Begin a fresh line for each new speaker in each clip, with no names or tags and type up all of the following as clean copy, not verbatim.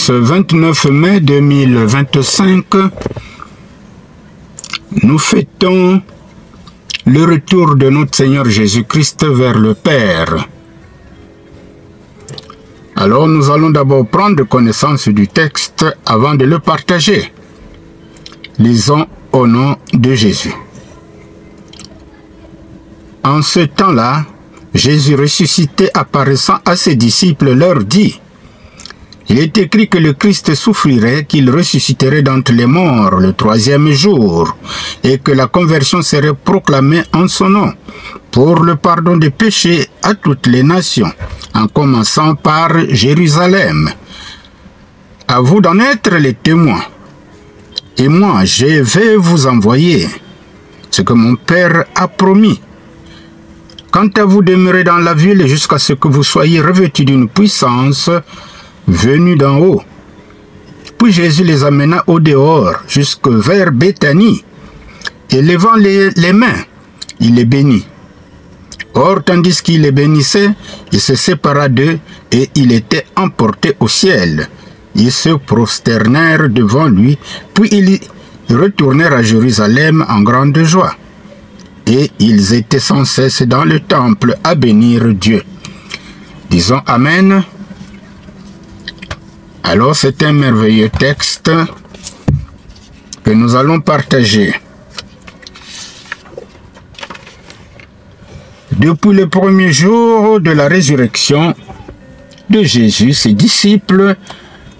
ce 29 mai 2025, nous fêtons le retour de notre Seigneur Jésus-Christ vers le Père. Alors nous allons d'abord prendre connaissance du texte avant de le partager. Lisons au nom de Jésus. En ce temps-là, Jésus ressuscité apparaissant à ses disciples leur dit: il est écrit que le Christ souffrirait, qu'il ressusciterait d'entre les morts le troisième jour, et que la conversion serait proclamée en son nom, pour le pardon des péchés à toutes les nations, en commençant par Jérusalem. À vous d'en être les témoins. Et moi, je vais vous envoyer ce que mon Père a promis. Quant à vous, demeurez dans la ville jusqu'à ce que vous soyez revêtus d'une puissance venue d'en haut. Puis Jésus les amena au dehors, jusque vers Béthanie, et levant les mains, il les bénit. Or, tandis qu'il les bénissait, il se sépara d'eux, et il était emporté au ciel. Ils se prosternèrent devant lui, puis ils retournèrent à Jérusalem en grande joie. Et ils étaient sans cesse dans le temple à bénir Dieu. Disons Amen. Alors c'est un merveilleux texte que nous allons partager. Depuis le premier jour de la résurrection de Jésus, ses disciples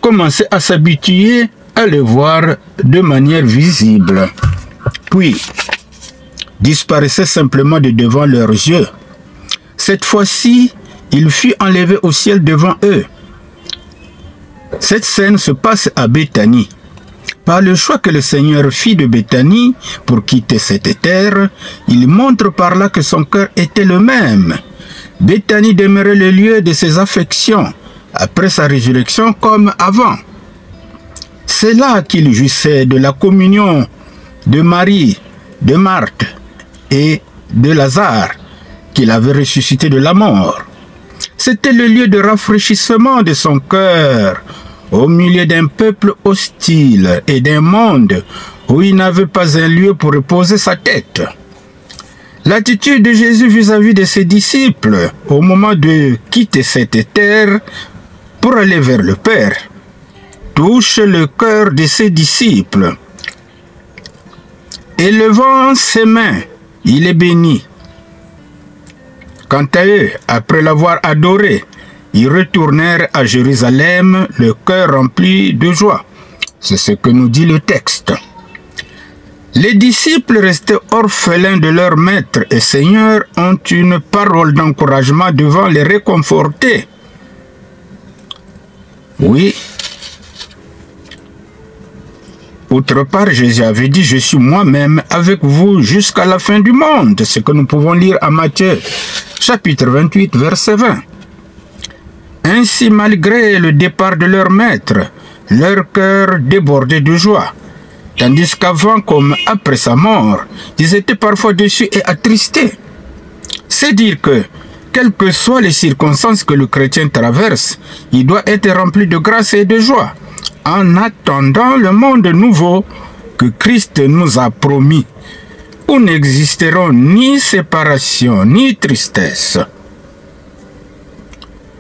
commençaient à s'habituer à le voir de manière visible, puis disparaissait simplement de devant leurs yeux. Cette fois-ci, il fut enlevé au ciel devant eux. Cette scène se passe à Béthanie. Par le choix que le Seigneur fit de Béthanie pour quitter cette terre, il montre par là que son cœur était le même. Béthanie demeurait le lieu de ses affections, après sa résurrection comme avant. C'est là qu'il jouissait de la communion de Marie, de Marthe et de Lazare, qu'il avait ressuscité de la mort. C'était le lieu de rafraîchissement de son cœur, au milieu d'un peuple hostile et d'un monde où il n'avait pas un lieu pour reposer sa tête. L'attitude de Jésus vis-à-vis de ses disciples au moment de quitter cette terre pour aller vers le Père touche le cœur de ses disciples. Élevant ses mains, il les bénit. Quant à eux, après l'avoir adoré, ils retournèrent à Jérusalem, le cœur rempli de joie. C'est ce que nous dit le texte. Les disciples restés orphelins de leur maître et Seigneur ont une parole d'encouragement devant les réconforter. Oui. Outre part, Jésus avait dit: je suis moi-même avec vous jusqu'à la fin du monde. Ce que nous pouvons lire à Matthieu, chapitre 28, verset 20. Ainsi, malgré le départ de leur maître, leur cœur débordait de joie. Tandis qu'avant comme après sa mort, ils étaient parfois déçus et attristés. C'est dire que, quelles que soient les circonstances que le chrétien traverse, il doit être rempli de grâce et de joie, en attendant le monde nouveau que Christ nous a promis, où n'existeront ni séparation, ni tristesse.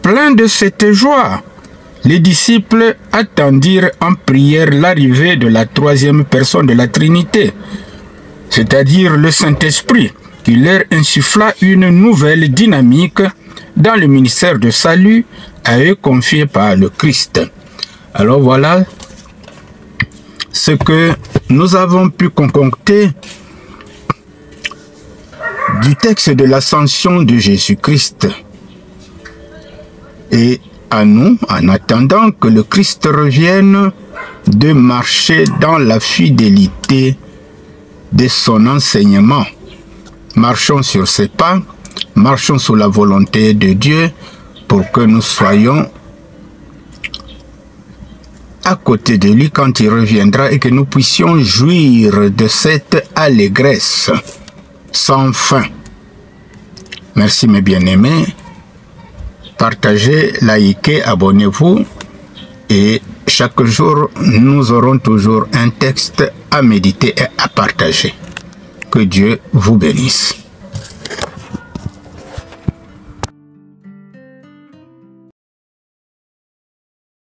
Pleins de cette joie, les disciples attendirent en prière l'arrivée de la troisième personne de la Trinité, c'est-à-dire le Saint-Esprit, qui leur insuffla une nouvelle dynamique dans le ministère de salut à eux confié par le Christ. Alors voilà ce que nous avons pu concocter du texte de l'ascension de Jésus-Christ. Et à nous, en attendant que le Christ revienne, de marcher dans la fidélité de son enseignement. Marchons sur ses pas, marchons sous la volonté de Dieu pour que nous soyons à côté de lui quand il reviendra et que nous puissions jouir de cette allégresse sans fin. Merci mes bien-aimés. Partagez, likez, abonnez-vous et chaque jour, nous aurons toujours un texte à méditer et à partager. Que Dieu vous bénisse.